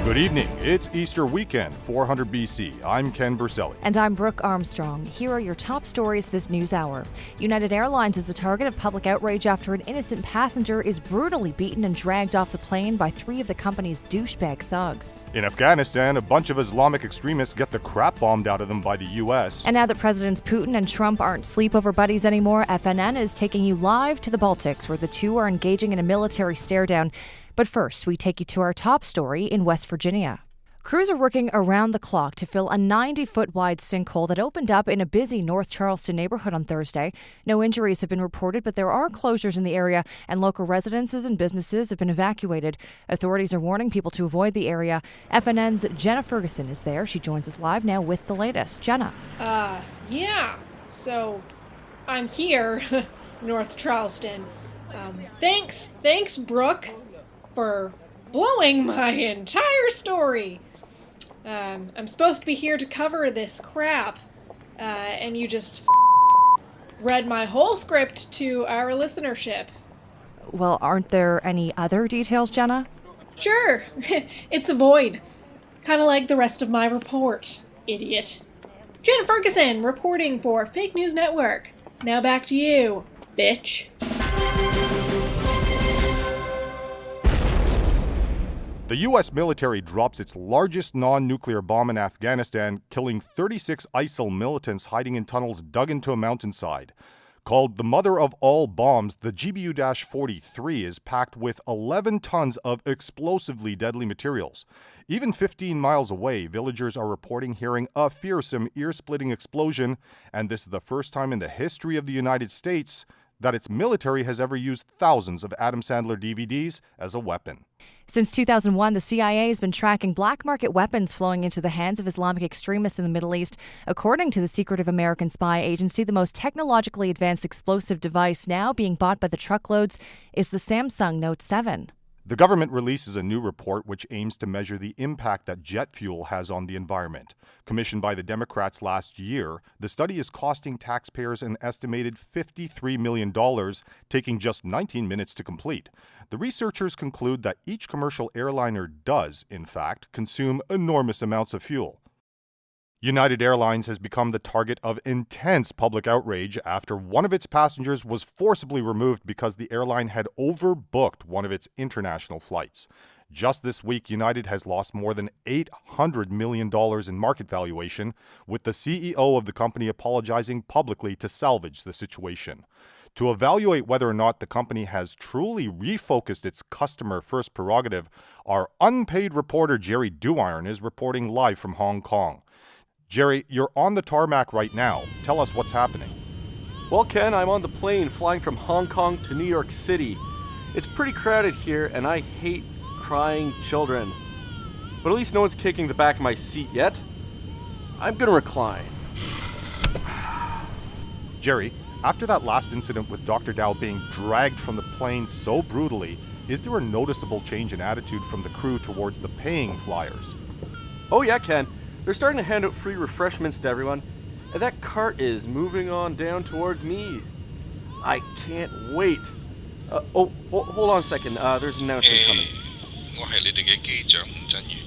Good evening. It's Easter weekend, 400 BC. I'm Ken Berselli. And I'm Brooke Armstrong. Here are your top stories this news hour. United Airlines is the target of public outrage after an innocent passenger is brutally beaten and dragged off the plane by three of the company's douchebag thugs. In Afghanistan, a bunch of Islamic extremists get the crap bombed out of them by the U.S. And now that Presidents Putin and Trump aren't sleepover buddies anymore, FNN is taking you live to the Baltics, where the two are engaging in a military stare-down. But first, we take you to our top story in West Virginia. Crews are working around the clock to fill a 90-foot wide sinkhole that opened up in a busy North Charleston neighborhood on Thursday. No injuries have been reported, but there are closures in the area, and local residences and businesses have been evacuated. Authorities are warning people to avoid the area. FNN's Jenna Ferguson is there. She joins us live now with the latest. Jenna. Yeah. So, I'm here, North Charleston. Thanks, Brooke, for blowing my entire story. I'm supposed to be here to cover this crap, and you just read my whole script to our listenership. Well, aren't there any other details, Jenna? Sure. It's a void. Kind of like the rest of my report, idiot. Jenna Ferguson, reporting for Fake News Network. Now back to you, bitch. The U.S. military drops its largest non-nuclear bomb in Afghanistan, killing 36 ISIL militants hiding in tunnels dug into a mountainside. Called the mother of all bombs, the WW3 is packed with 11 tons of explosively deadly materials. Even 15 miles away, villagers are reporting hearing a fearsome, ear-splitting explosion, and this is the first time in the history of the United States that its military has ever used thousands of Adam Sandler DVDs as a weapon. Since 2001, the CIA has been tracking black market weapons flowing into the hands of Islamic extremists in the Middle East. According to the secretive American spy agency, the most technologically advanced explosive device now being bought by the truckloads is the Samsung Note 7. The government releases a new report which aims to measure the impact that jet fuel has on the environment. Commissioned by the Democrats last year, the study is costing taxpayers an estimated $53 million, taking just 19 minutes to complete. The researchers conclude that each commercial airliner does, in fact, consume enormous amounts of fuel. United Airlines has become the target of intense public outrage after one of its passengers was forcibly removed because the airline had overbooked one of its international flights. Just this week, United has lost more than $800 million in market valuation, with the CEO of the company apologizing publicly to salvage the situation. To evaluate whether or not the company has truly refocused its customer-first prerogative, our unpaid reporter Jerry Duiron is reporting live from Hong Kong. Jerry, you're on the tarmac right now. Tell us what's happening. Well, Ken, I'm on the plane flying from Hong Kong to New York City. It's pretty crowded here, and I hate crying children. But at least no one's kicking the back of my seat yet. I'm gonna recline. Jerry, after that last incident with Dr. Dow being dragged from the plane so brutally, is there a noticeable change in attitude from the crew towards the paying flyers? Oh yeah, Ken. They're starting to hand out free refreshments to everyone, and that cart is moving on down towards me. I can't wait. Hold on a second. There's an announcement coming. 我係你哋嘅機長吳振宇，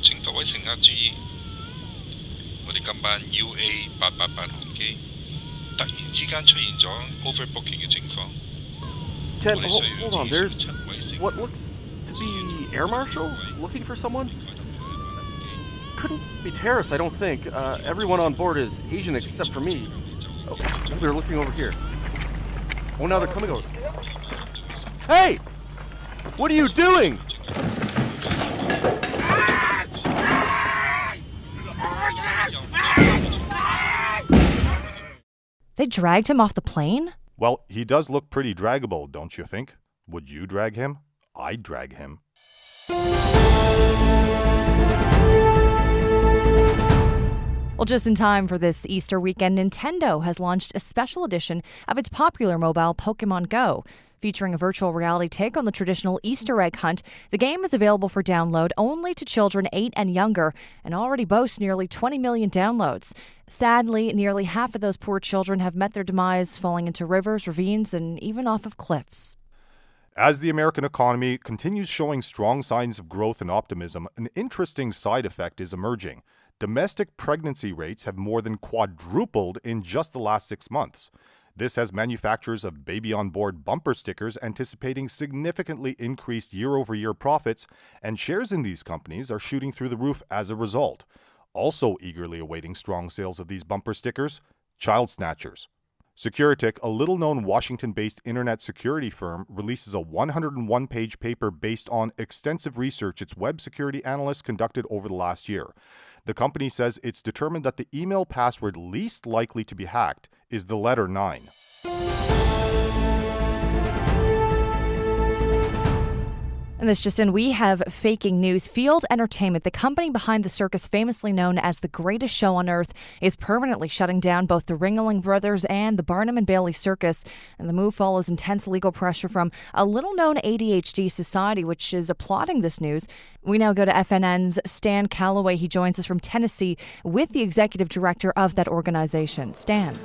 請各位乘客注意，我哋今班 UA888 航機突然之間出現咗 overbooking 嘅情況。 Ken, hold on. There's what looks to be air marshals looking for someone. Couldn't be terrorists, I don't think. Everyone on board is Asian except for me. Oh, they're looking over here. Oh, now they're coming over. Hey! What are you doing? They dragged him off the plane? Well, he does look pretty draggable, don't you think? Would you drag him? I'd drag him. Well, just in time for this Easter weekend, Nintendo has launched a special edition of its popular mobile Pokemon Go. Featuring a virtual reality take on the traditional Easter egg hunt, the game is available for download only to children 8 and younger and already boasts nearly 20 million downloads. Sadly, nearly half of those poor children have met their demise, falling into rivers, ravines, and even off of cliffs. As the American economy continues showing strong signs of growth and optimism, an interesting side effect is emerging. Domestic pregnancy rates have more than quadrupled in just the last 6 months. This has manufacturers of baby on board bumper stickers anticipating significantly increased year-over-year profits, and shares in these companies are shooting through the roof as a result. Also eagerly awaiting strong sales of these bumper stickers, child snatchers. Securitic, a little-known Washington-based internet security firm, releases a 101-page paper based on extensive research its web security analysts conducted over the last year. The company says it's determined that the email password least likely to be hacked is the letter 9. And this just in, we have faking news. Field Entertainment, the company behind the circus famously known as the greatest show on earth, is permanently shutting down both the Ringling Brothers and the Barnum and Bailey Circus. And the move follows intense legal pressure from a little-known ADHD society, which is applauding this news. We now go to FNN's Stan Calloway. He joins us from Tennessee with the executive director of that organization. Stan.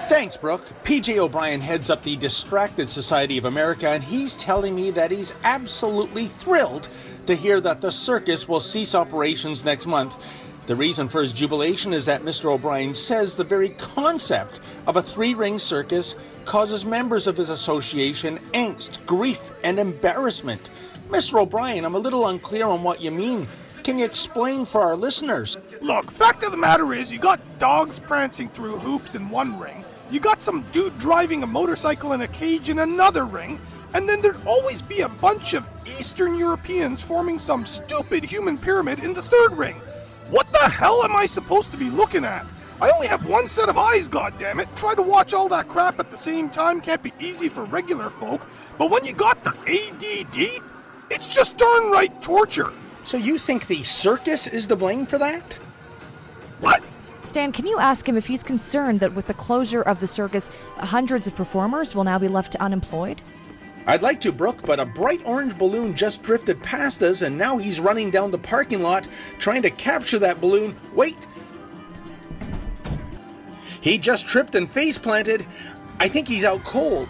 Thanks, Brooke. PJ O'Brien heads up the Distracted Society of America, and he's telling me that he's absolutely thrilled to hear that the circus will cease operations next month. The reason for his jubilation is that Mr. O'Brien says the very concept of a three-ring circus causes members of his association angst, grief, and embarrassment. Mr. O'Brien, I'm a little unclear on what you mean. Can you explain for our listeners? Look, fact of the matter is, you got dogs prancing through hoops in one ring, you got some dude driving a motorcycle in a cage in another ring, and then there'd always be a bunch of Eastern Europeans forming some stupid human pyramid in the third ring. What the hell am I supposed to be looking at? I only have one set of eyes, goddammit. Try to watch all that crap at the same time can't be easy for regular folk, but when you got the ADD, it's just darn right torture. So you think the circus is to blame for that? What? Stan, can you ask him if he's concerned that with the closure of the circus, hundreds of performers will now be left unemployed? I'd like to, Brooke, but a bright orange balloon just drifted past us, and now he's running down the parking lot trying to capture that balloon. Wait! He just tripped and face-planted. I think he's out cold.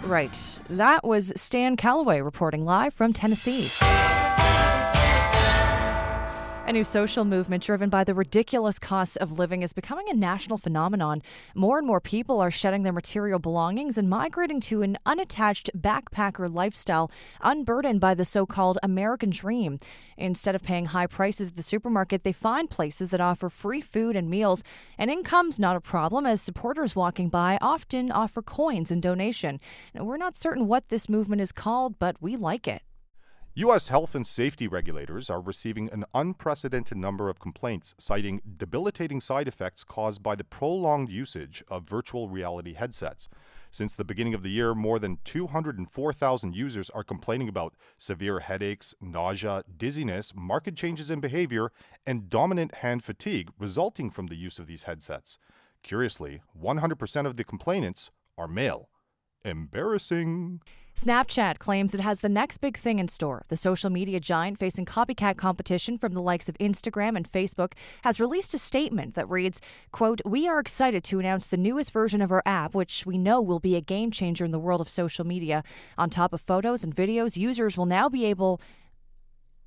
Right. That was Stan Calloway reporting live from Tennessee. A new social movement driven by the ridiculous costs of living is becoming a national phenomenon. More and more people are shedding their material belongings and migrating to an unattached backpacker lifestyle, unburdened by the so-called American dream. Instead of paying high prices at the supermarket, they find places that offer free food and meals. And income's not a problem, as supporters walking by often offer coins in donation. Now, we're not certain what this movement is called, but we like it. U.S. health and safety regulators are receiving an unprecedented number of complaints citing debilitating side effects caused by the prolonged usage of virtual reality headsets. Since the beginning of the year, more than 204,000 users are complaining about severe headaches, nausea, dizziness, marked changes in behavior, and dominant hand fatigue resulting from the use of these headsets. Curiously, 100% of the complainants are male. Embarrassing. Snapchat claims it has the next big thing in store. The social media giant, facing copycat competition from the likes of Instagram and Facebook, has released a statement that reads, quote, "We are excited to announce the newest version of our app, which we know will be a game changer in the world of social media. On top of photos and videos, users will now be able..."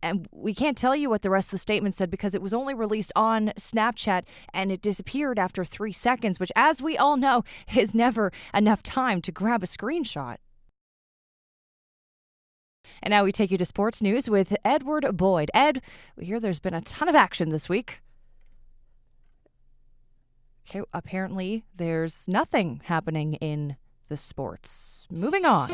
And we can't tell you what the rest of the statement said because it was only released on Snapchat and it disappeared after 3 seconds, which, as we all know, is never enough time to grab a screenshot. And now we take you to sports news with Edward Boyd. Ed, we hear there's been a ton of action this week. Okay, apparently there's nothing happening in the sports. Moving on.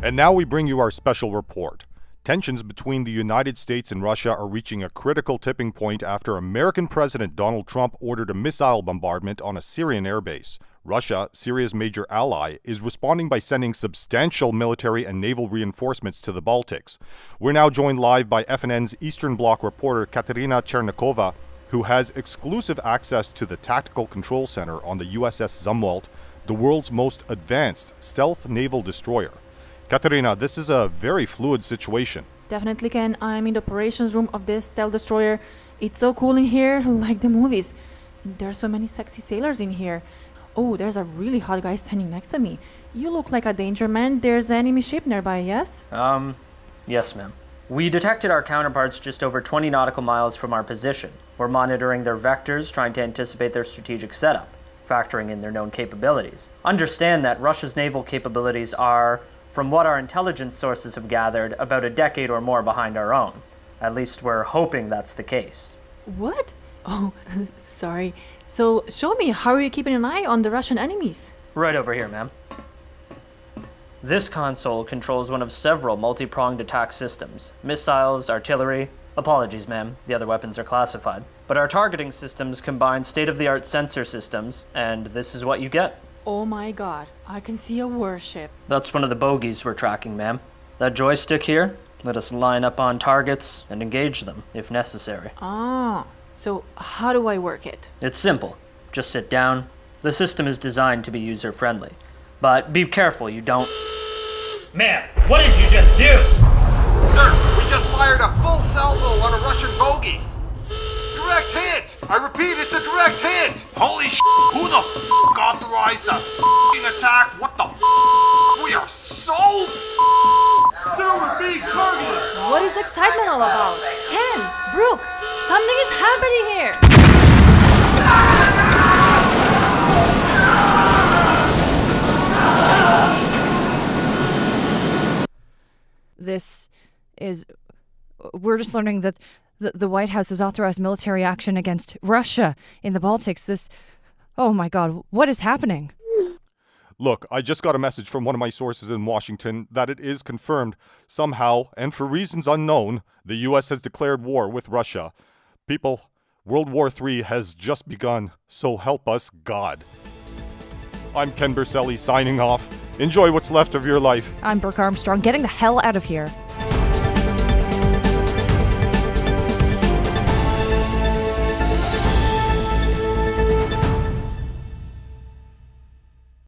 And now we bring you our special report. Tensions between the United States and Russia are reaching a critical tipping point after American President Donald Trump ordered a missile bombardment on a Syrian airbase. Russia, Syria's major ally, is responding by sending substantial military and naval reinforcements to the Baltics. We're now joined live by FNN's Eastern Bloc reporter Katerina Chernikova, who has exclusive access to the Tactical Control Center on the USS Zumwalt, the world's most advanced stealth naval destroyer. Katerina, this is a very fluid situation. Definitely, Ken. I'm in the operations room of this stealth destroyer. It's so cool in here, like the movies. There's so many sexy sailors in here. Oh, there's a really hot guy standing next to me. You look like a danger man. There's an enemy ship nearby, yes? Yes, ma'am. We detected our counterparts just over 20 nautical miles from our position. We're monitoring their vectors, trying to anticipate their strategic setup, factoring in their known capabilities. Understand that Russia's naval capabilities are, from what our intelligence sources have gathered, about a decade or more behind our own. At least we're hoping that's the case. What? Oh, sorry. So, show me, how are you keeping an eye on the Russian enemies? Right over here, ma'am. This console controls one of several multi-pronged attack systems. Missiles, artillery. Apologies, ma'am. The other weapons are classified. But our targeting systems combine state-of-the-art sensor systems, and this is what you get. Oh my god, I can see a warship. That's one of the bogies we're tracking, ma'am. That joystick here, let us line up on targets and engage them, if necessary. Ah, so how do I work it? It's simple. Just sit down. The system is designed to be user-friendly. But be careful you don't... Ma'am, what did you just do? Sir, we just fired a full salvo on a Russian bogey. Direct hit! I repeat, it's a direct hit! Holy sh**, who the f*** authorized the f***ing attack? What the f***? We are so Silver B targeted! What is the excitement all about? Ken, Brooke, something is happening here! We're just learning that the White House has authorized military action against Russia in the Baltics. Oh my God, what is happening? Look, I just got a message from one of my sources in Washington that it is confirmed somehow, and for reasons unknown, the U.S. has declared war with Russia. People, World War III has just begun, so help us God. I'm Ken Berselli signing off. Enjoy what's left of your life. I'm Brooke Armstrong, getting the hell out of here.